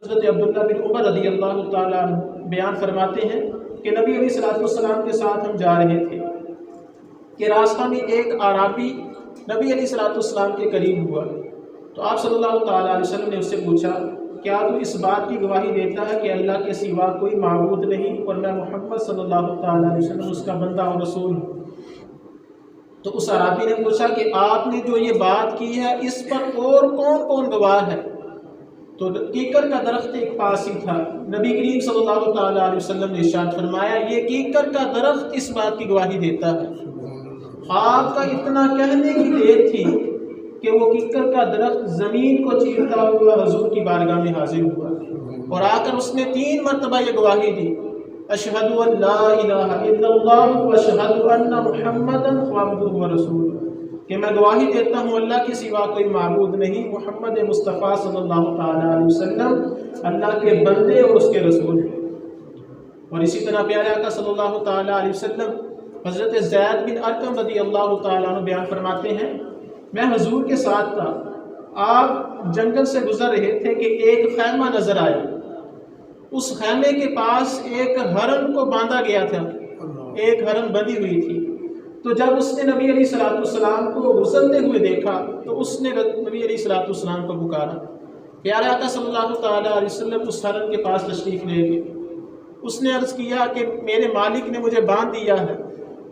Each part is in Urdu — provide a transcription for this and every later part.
حضرت عبداللہ بن عمر رضی اللہ تعالیٰ عنہ بیان فرماتے ہیں کہ نبی علیہ السلام کے ساتھ ہم جا رہے تھے کہ راستہ میں ایک اعرابی نبی علیہ السلام کے قریب ہوا، تو آپ صلی اللہ تعالیٰ علیہ وسلم نے اس سے پوچھا کیا تو اس بات کی گواہی دیتا ہے کہ اللہ کے سوا کوئی معبود نہیں اور میں محمد صلی اللہ تعالیٰ علیہ وسلم اس کا بندہ اور رسول ہوں؟ تو اس اعرابی نے پوچھا کہ آپ نے جو یہ بات کی ہے اس پر اور کون کون گواہ ہے؟ تو کیکر کا درخت ایک پاس ہی تھا، نبی کریم صلی اللہ تعالیٰ علیہ وسلم نے ارشاد فرمایا یہ کیکر کا درخت اس بات کی گواہی دیتا ہے۔ آپ کا اتنا کہنے کی دیر تھی کہ وہ کیکر کا درخت زمین کو چیرتا ہوا حضور کی بارگاہ میں حاضر ہوا اور آ کر اس نے 3 مرتبہ یہ گواہی دی، اشہد ان لا الہ الا اللہ واشہد ان محمدا عبدہ ورسولہ، کہ میں گواہی دیتا ہوں اللہ کے سوا کوئی معبود نہیں، محمد مصطفیٰ صلی اللہ تعالیٰ علیہ وسلم اللہ کے بندے اور اس کے رسول ہیں۔ اور اسی طرح پیارے آقا صلی اللہ تعالیٰ علیہ وسلم حضرت زید بن ارقم رضی اللہ تعالیٰ عنہ بیان فرماتے ہیں میں حضور کے ساتھ تھا، آپ جنگل سے گزر رہے تھے کہ ایک خیمہ نظر آیا، اس خیمے کے پاس ایک ہرن کو باندھا گیا تھا، ایک ہرن بندھی ہوئی تھی، تو جب اس نے نبی علیہ السلام کو گزرتے ہوئے دیکھا تو اس نے نبی علیہ السلام کو پکارا۔ پیارے آقا صلی اللہ تعالیٰ علیہ وسلم اس ہرن کے پاس تشریف لے گئے، اس نے عرض کیا کہ میرے مالک نے مجھے باندھ دیا ہے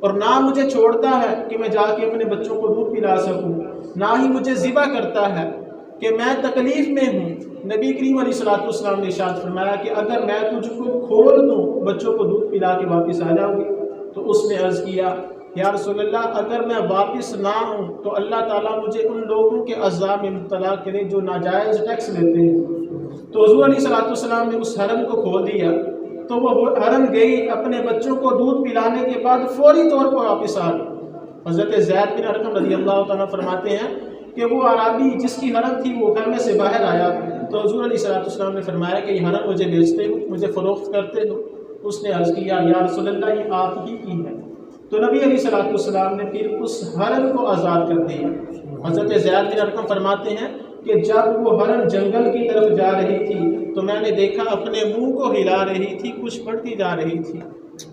اور نہ مجھے چھوڑتا ہے کہ میں جا کے اپنے بچوں کو دودھ پلا سکوں، نہ ہی مجھے ذبح کرتا ہے کہ میں تکلیف میں ہوں۔ نبی کریم علیہ السلام نے ارشاد فرمایا کہ اگر میں تجھ کو کھول دوں بچوں کو دودھ پلا کے واپس آ جاؤں گی؟ تو اس نے عرض کیا یا رسول اللہ اگر میں واپس نہ ہوں تو اللہ تعالیٰ مجھے ان لوگوں کے عذاب میں مبتلا کرے جو ناجائز ٹیکس لیتے ہیں۔ تو حضور علیہ السلام نے اس ہرن کو کھول دیا، تو وہ ہرن گئی اپنے بچوں کو دودھ پلانے کے بعد فوری طور پر واپس آ گئی۔ حضرت زید بن ارقم رضی اللہ تعالیٰ فرماتے ہیں کہ وہ اعرابی جس کی ہرن تھی وہ خیمے سے باہر آیا، تو حضور علیہ السلام نے فرمایا کہ یہ ہرن مجھے بیچتے ہو، مجھے فروخت کرتے ہو؟ اس نے عرض کیا یا رسول اللہ یہ آپ ہی کی ہے۔ تو نبی علیہ السلام نے پھر اس ہرن کو آزاد کر دیا۔ حضرت زید بن ارقم فرماتے ہیں کہ جب وہ ہرن جنگل کی طرف جا رہی تھی تو میں نے دیکھا اپنے منہ کو ہلا رہی تھی، کچھ پڑھتی جا رہی تھی،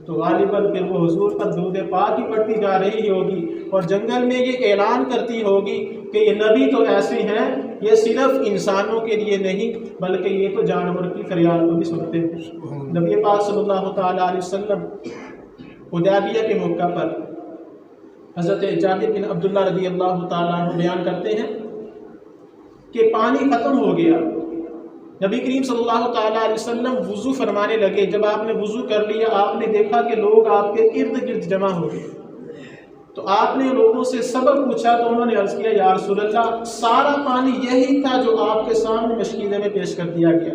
تو غالباً پھر وہ حضور پر درود پاک ہی پڑھتی جا رہی ہوگی اور جنگل میں یہ اعلان کرتی ہوگی کہ یہ نبی تو ایسے ہیں، یہ صرف انسانوں کے لیے نہیں بلکہ یہ تو جانور کی فریاد کو بھی سنتے ہیں۔ نبی پاک صلی اللہ تعالیٰ علیہ وسلم حدیبیہ کے موقع پر حضرت جابر بن عبداللہ رضی اللہ تعالیٰ عنہ بیان کرتے ہیں کہ پانی ختم ہو گیا، نبی کریم صلی اللہ تعالیٰ علیہ وسلم وضو فرمانے لگے، جب آپ نے وضو کر لیا آپ نے دیکھا کہ لوگ آپ کے ارد گرد جمع ہو گئے، تو آپ نے لوگوں سے سبب پوچھا تو انہوں نے عرض کیا یا رسول اللہ سارا پانی یہی تھا جو آپ کے سامنے مشکیزے میں پیش کر دیا گیا۔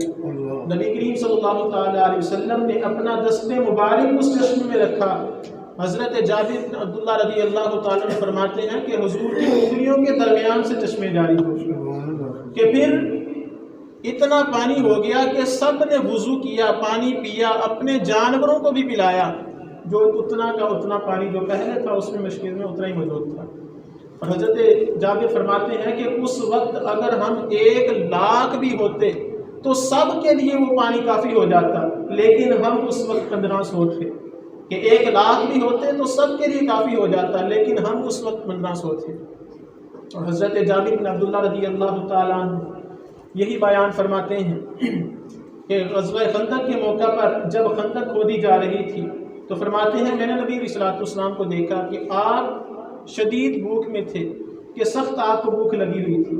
نبی کریم صلی اللہ تعالیٰ علیہ وسلم نے اپنا دست مبارک اس چشمے میں رکھا۔ حضرت جابر بن عبداللہ رضی اللہ تعالیٰ نے فرماتے ہیں کہ حضور کی انگلیوں کے درمیان سے چشمے جاری ہو گئے کہ پھر اتنا پانی ہو گیا کہ سب نے وضو کیا، پانی پیا، اپنے جانوروں کو بھی پلایا، جو اتنا کا اتنا پانی جو پہلے تھا اس میں مشکل میں اتنا ہی موجود تھا۔ اور حضرت جابر فرماتے ہیں کہ اس وقت اگر ہم 1,00,000 بھی ہوتے تو سب کے لیے وہ پانی کافی ہو جاتا، لیکن ہم اس وقت 1500 تھے کہ 1,00,000 بھی ہوتے تو سب کے لیے کافی ہو جاتا، لیکن ہم اس وقت 1500 تھے۔ اور حضرت جابر بن عبداللہ رضی اللہ تعالیٰ عنہ یہی بیان فرماتے ہیں کہ غزوہ خندق کے موقع پر جب خندق کھودی جا رہی تھی تو فرماتے ہیں میں نے نبی علیہ السلام کو دیکھا کہ آپ شدید بھوک میں تھے، کہ سخت آپ کو بھوک لگی ہوئی تھی۔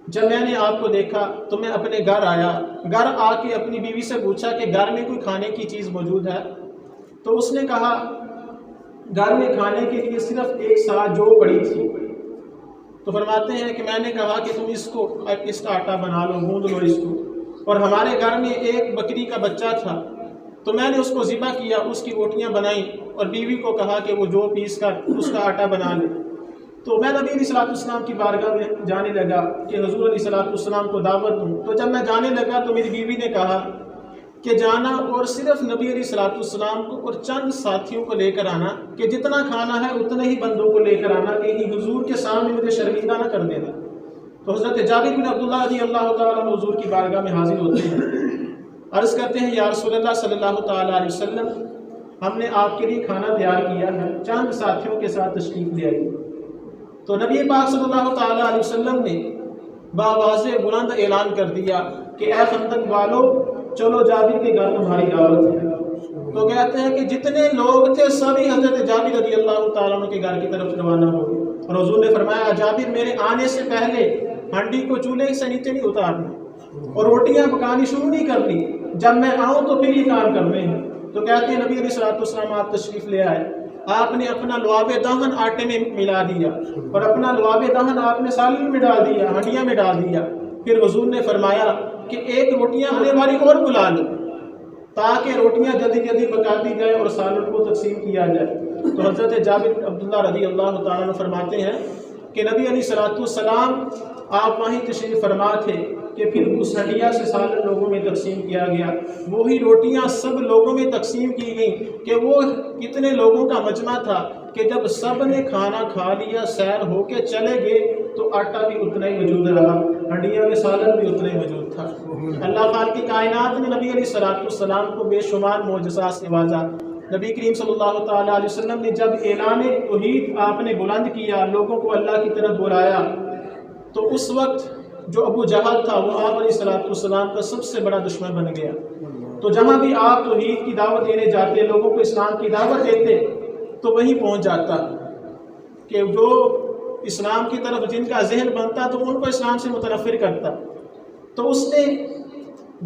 جب میں نے آپ کو دیکھا تو میں اپنے گھر آیا، گھر آ کے اپنی بیوی سے پوچھا کہ گھر میں کوئی کھانے کی چیز موجود ہے؟ تو اس نے کہا گھر میں کھانے کے لیے صرف 1 سا جو پڑی تھی۔ تو فرماتے ہیں کہ میں نے کہا کہ تم اس کا آٹا بنا لو، گوندھ لو اس کو، اور ہمارے گھر میں ایک بکری کا بچہ تھا تو میں نے اس کو ذبح کیا، اس کی روٹیاں بنائیں اور بیوی کو کہا کہ وہ جو پیس کا اس کا آٹا بنا لے۔ تو میں نبی علیہ السلام کی بارگاہ میں جانے لگا کہ حضور علیہ السلام کو دعوت دوں، تو جب میں جانے لگا تو میری بیوی نے کہا کہ جانا اور صرف نبی علیہ السلام کو اور چند ساتھیوں کو لے کر آنا، کہ جتنا کھانا ہے اتنے ہی بندوں کو لے کر آنا، کہ حضور کے سامنے مجھے شرمندہ نہ کر دینا۔ تو حضرت جابر بن عبداللہ رضی اللہ تعالیٰ عنہ حضور کی بارگاہ میں حاضر ہوتے ہیں، عرض کرتے ہیں یا رسول اللہ صلی اللہ تعالیٰ علیہ وسلم، ہم نے آپ کے لیے کھانا تیار کیا ہے، چند ساتھیوں کے ساتھ تشریف لے آئیے۔ تو نبی پاک صلی اللہ تعالیٰ علیہ وسلم نے باواض بلند اعلان کر دیا کہ اے خندق والو، چلو جابر کے گھر تمہاری دعوت ہے۔ تو کہتے ہیں کہ جتنے لوگ تھے سبھی حضرت جابر رضی اللہ تعالیٰ عنہ کے گھر کی طرف روانہ ہو گئے، اور حضور نے فرمایا جابر میرے آنے سے پہلے ہنڈی کو چولہے سے نیچے نہیں اتارنا اور روٹیاں پکانی شروع نہیں کرنی، جب میں آؤں تو پھر یہ کام کرنے ہیں۔ تو کہتے ہیں نبی علیہ الصلوۃ والسلام آپ تشریف لے آئے، آپ نے اپنا لعاب دہن آٹے میں ملا دیا اور اپنا لعاب دہن آپ نے سالن میں ڈال دیا، ہنڈیاں میں ڈال دیا۔ پھر حضور نے فرمایا کہ ایک روٹیاں آنے والی اور بلا لو تاکہ روٹیاں جلدی جلدی پکا دی جائے اور سالن کو تقسیم کیا جائے۔ تو حضرت جابر عبداللہ رضی اللہ تعالیٰ عنہ فرماتے ہیں کہ نبی علیہ الصلوۃ والسلام آپ وہیں تشریف فرما تھے کہ پھر اس ہنڈیا سے سالن لوگوں میں تقسیم کیا گیا، وہی روٹیاں سب لوگوں میں تقسیم کی گئیں کہ وہ کتنے لوگوں کا مجمع تھا کہ جب سب نے کھانا کھا لیا سیر ہو کے چلے گئے تو آٹا بھی اتنا ہی موجود رہا، ہنڈیا میں سالن بھی اتنا ہی موجود تھا۔ اللہ خالق کی کائنات نے نبی علیہ الصلوۃ والسلام کو بے شمار معجزات سے نوازا۔ نبی کریم صلی اللہ تعالیٰ علیہ وسلم نے جب اعلان توحید آپ نے بلند کیا، لوگوں کو اللہ کی طرف بلایا، تو اس وقت جو ابو جہل تھا وہ آپ علیہ الصلوۃ والسلام کا سب سے بڑا دشمن بن گیا۔ تو جہاں بھی آپ توحید کی دعوت دینے جاتے، لوگوں کو اسلام کی دعوت دیتے، تو وہیں پہنچ جاتا کہ جو اسلام کی طرف جن کا ذہن بنتا تو ان کو اسلام سے متنفر کرتا۔ تو اس نے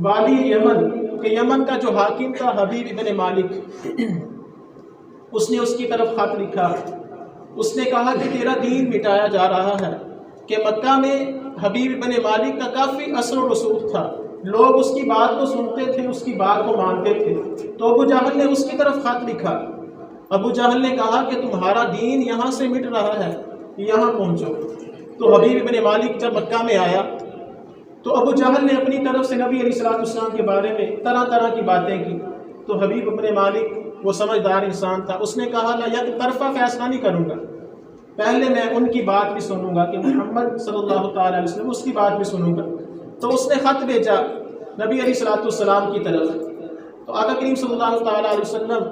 والی یمن کہ یمن کا جو حاکم تھا حبیب ابن مالک، اس نے اس کی طرف خط لکھا، اس نے کہا کہ تیرا دین مٹایا جا رہا ہے، کہ مکہ میں حبیب ابن مالک کا کافی اثر و رسوخ تھا، لوگ اس کی بات کو سنتے تھے، اس کی بات کو مانتے تھے۔ تو ابو جہل نے اس کی طرف خط لکھا، ابو جہل نے کہا کہ تمہارا دین یہاں سے مٹ رہا ہے، یہاں پہنچو۔ تو حبیب ابن مالک جب مکہ میں آیا تو ابو جہل نے اپنی طرف سے نبی علیہ الصلوۃ والسلام کے بارے میں طرح طرح کی باتیں کی۔ تو حبیب ابن مالک وہ سمجھدار انسان تھا، اس نے کہا لا یک طرفہ فیصلہ نہیں کروں گا، پہلے میں ان کی بات بھی سنوں گا کہ محمد صلی اللہ تعالیٰ علیہ وسلم، اس کی بات بھی سنوں گا۔ تو اس نے خط بھیجا نبی علیہ الصلوۃ والسلام کی طرف۔ تو آقا کریم صلی اللہ تعالیٰ علیہ وسلم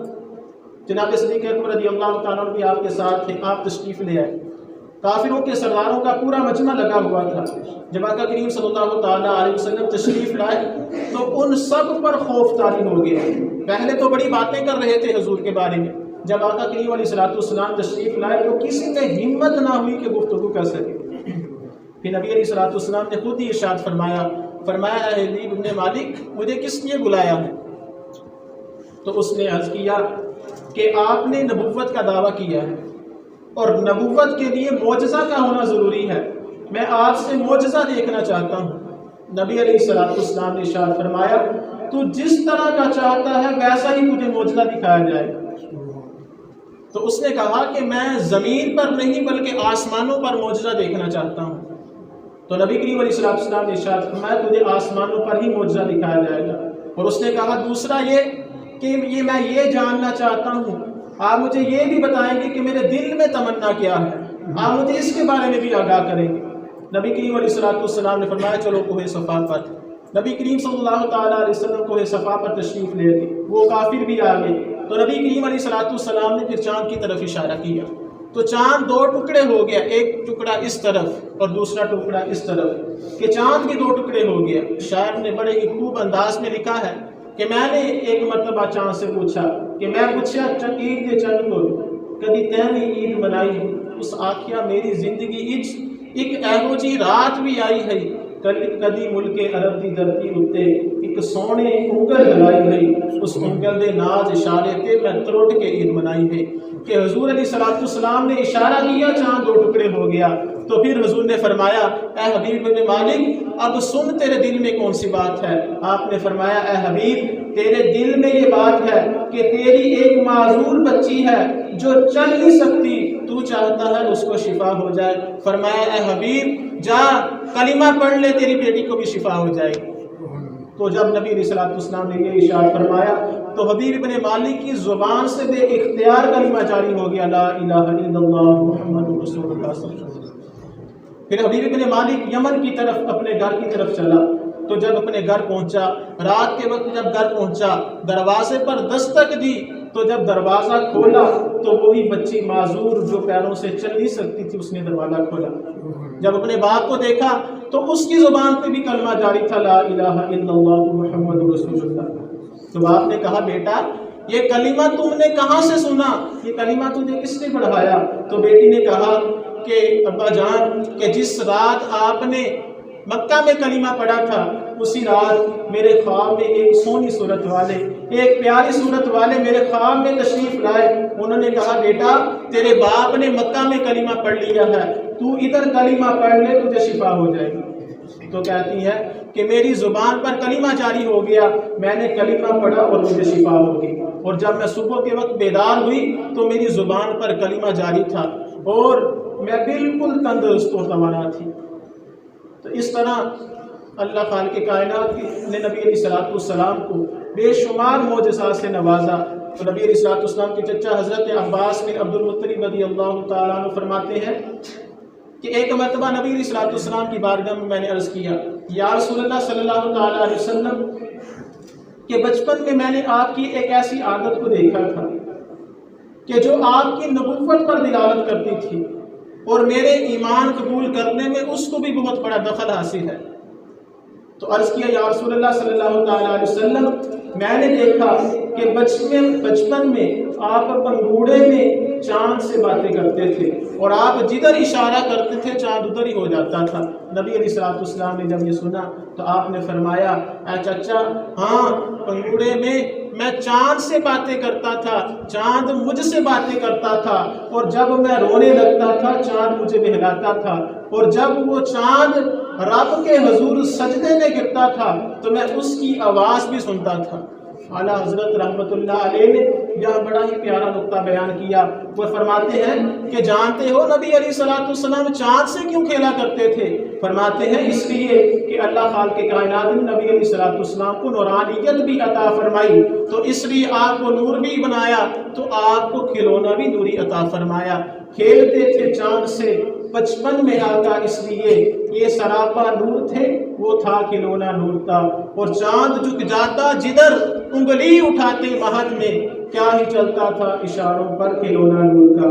جناب صدیق اکبر رضی اللہ تعالیٰ بھی آپ کے ساتھ تھے، آپ تشریف لے آئے۔ کافروں کے سرداروں کا پورا مجمع لگا ہوا تھا۔ جب آقا کریم صلی اللہ تعالیٰ علیہ وسلم تشریف لائے تو ان سب پر خوف طاری ہو گیا۔ پہلے تو بڑی باتیں کر رہے تھے حضور کے بارے میں، جب آقا کریم علیہ الصلوۃ والسلام تشریف لائے تو کسی میں ہمت نہ ہوئی کہ گفتگو کر سکے۔ پھر نبی علیہ الصلوۃ والسلام نے خود ہی ارشاد فرمایا اے حبیب ابن مالک، مجھے کس لیے بلایا ہے؟ تو اس نے عرض کیا کہ آپ نے نبوت کا دعویٰ کیا ہے اور نبوت کے لیے معجزہ کا ہونا ضروری ہے، میں آپ سے معجزہ دیکھنا چاہتا ہوں۔ نبی علیہ الصلوۃ والسلام نے ارشاد فرمایا تو جس طرح کا چاہتا ہے ویسا ہی تجھے معجزہ دکھایا جائے گا۔ تو اس نے کہا کہ میں زمین پر نہیں بلکہ آسمانوں پر معجزہ دیکھنا چاہتا ہوں۔ تو نبی کریم علیہ الصلوۃ والسلام نے ارشاد فرمایا تجھے آسمانوں پر ہی معجزہ دکھایا جائے گا۔ اور اس نے کہا دوسرا یہ کہ میں یہ جاننا چاہتا ہوں، آپ مجھے یہ بھی بتائیں گے کہ میرے دل میں تمنا کیا ہے، آپ مجھے اس کے بارے میں بھی آگاہ کریں گے۔ نبی کریم علیہ الصلوۃ والسلام نے فرمایا چلو کوہ صفا پر۔ نبی کریم صلی اللہ تعالیٰ علیہ وسلم کوہ صفا پر تشریف لے گئے، وہ کافر بھی آ گئے۔ تو نبی کریم علیہ الصلوۃ والسلام نے پھر چاند کی طرف اشارہ کیا، تو چاند دو ٹکڑے ہو گیا، ایک ٹکڑا اس طرف اور دوسرا ٹکڑا اس طرف، کہ چاند بھی دو ٹکڑے ہو گیا۔ شاعر نے بڑے ہی خوب انداز میں لکھا ہے کہ میں نے ایک مرتبہ چاند سے پوچھا کہ میں پوچھا عید دے چند کو کدی تینی عید منائی، اس آکھیا میری زندگی ایک ایہو جی رات بھی آئی ہے کدی ملک عرب دی دھرتی اتے ایک سونے انگل ہلائی ہے، اس انگل دے ناز اشارے تے میں تروٹ کے عید منائی ہے۔ کہ حضور علیہ الصلوۃ والسلام نے اشارہ کیا، چاند دو ٹکڑے ہو گیا۔ تو پھر حضور نے فرمایا اے حبیب ابن مالک اب سن تیرے دل میں کون سی بات ہے؟ آپ نے فرمایا اے حبیب تیرے دل میں یہ بات ہے کہ تیری ایک معذور بچی ہے جو چل نہیں سکتی، تو چاہتا ہے اس کو شفا ہو جائے۔ فرمایا اے حبیب جا کلمہ پڑھ لے، تیری بیٹی کو بھی شفا ہو جائے گی۔ تو جب نبی علیہ الصلوۃ والسلام نے یہ ارشاد فرمایا تو حبیب ابن مالک کی زبان سے بے اختیار کلمہ جاری ہو گیا، لا الہ الا اللہ محمد رسول اللہ صلی اللہ علیہ وسلم۔ پھر حبیب بن مالک یمن کی طرف اپنے گھر کی طرف چلا، تو جب اپنے گھر پہنچا، رات کے وقت جب گھر پہنچا، دروازے پر دستک دی، تو جب دروازہ کھولا تو وہی بچی معذور جو پیروں سے چل نہیں سکتی تھی، اس نے دروازہ کھولا۔ جب اپنے باپ کو دیکھا تو اس کی زبان پہ بھی کلمہ جاری تھا، لا الہ الا اللہ محمد رسول اللہ۔ تو باپ نے کہا بیٹا یہ کلمہ تم نے کہاں سے سنا، یہ کلمہ تجھے کس نے پڑھایا؟ تو بیٹی نے کہا کہ ابا جان کہ جس رات آپ نے مکہ میں کلمہ پڑھا تھا اسی رات میرے خواب میں ایک سونی صورت والے، ایک پیاری صورت والے میرے خواب میں تشریف لائے۔ انہوں نے کہا بیٹا تیرے باپ نے مکہ میں کلمہ پڑھ لیا ہے، تو ادھر کلمہ پڑھ لے تجھے شفا ہو جائے گی۔ تو کہتی ہے کہ میری زبان پر کلمہ جاری ہو گیا، میں نے کلمہ پڑھا اور مجھے شفا ہو گئی، اور جب میں صبح کے وقت بیدار ہوئی تو میری زبان پر کلمہ جاری تھا اور میں بالکل تندرست و توانا تھی۔ تو اس طرح اللہ خالق کائنات نے نبی علیہ السلام کو بے شمار معجزات سے نوازا۔ تو نبی علیہ السلام کے چچا حضرت عباس بن عبد المطلب رضی اللہ تعالیٰ عنہ فرماتے ہیں کہ ایک مرتبہ نبی علیہ السلام کی بارگاہ میں نے عرض کیا یا رسول اللہ صلی اللہ تعالیٰ علیہ وسلم کہ بچپن میں نے آپ کی ایک ایسی عادت کو دیکھا تھا کہ جو آپ کی نبوت پر دلالت کرتی تھی، اور میرے ایمان قبول کرنے میں اس کو بھی بہت بڑا دخل حاصل ہے۔ تو عرض کیا یا رسول اللہ صلی اللہ تعالیٰ علیہ وسلم میں نے دیکھا کہ بچپن میں آپ پنگوڑے میں چاند سے باتیں کرتے تھے، اور آپ جدھر اشارہ کرتے تھے چاند ادھر ہی ہو جاتا تھا۔ نبی علیہ السلام نے جب یہ سنا تو آپ نے فرمایا اے چچا ہاں پنگوڑے میں چاند سے باتیں کرتا تھا، چاند مجھ سے باتیں کرتا تھا، اور جب میں رونے لگتا تھا چاند مجھے بہلاتا تھا، اور جب وہ چاند رب کے حضور سجدے میں گرتا تھا تو میں اس کی آواز بھی سنتا تھا۔ اعلیٰ حضرت رحمت اللہ علیہ نے یہاں بڑا ہی پیارا نقطہ بیان کیا۔ وہ فرماتے ہیں کہ جانتے ہو نبی علیہ السلام چاند سے کیوں کھیلا کرتے تھے؟ فرماتے ہیں اس لیے کہ اللہ خالق کائنات نے نبی علیہ السلام کو نورانیت بھی عطا فرمائی، تو اس لیے آپ کو نور بھی بنایا، تو آپ کو کھلونا بھی نوری عطا فرمایا۔ کھیلتے تھے چاند سے بچپن میں آتا، اس لیے یہ سراپا نور تھے، وہ تھا کھلونا نور تھا، اور چاند جھک جاتا جدھر انگلی اٹھاتے مہد میں، کیا ہی چلتا تھا اشاروں پر کھلونا نور کا۔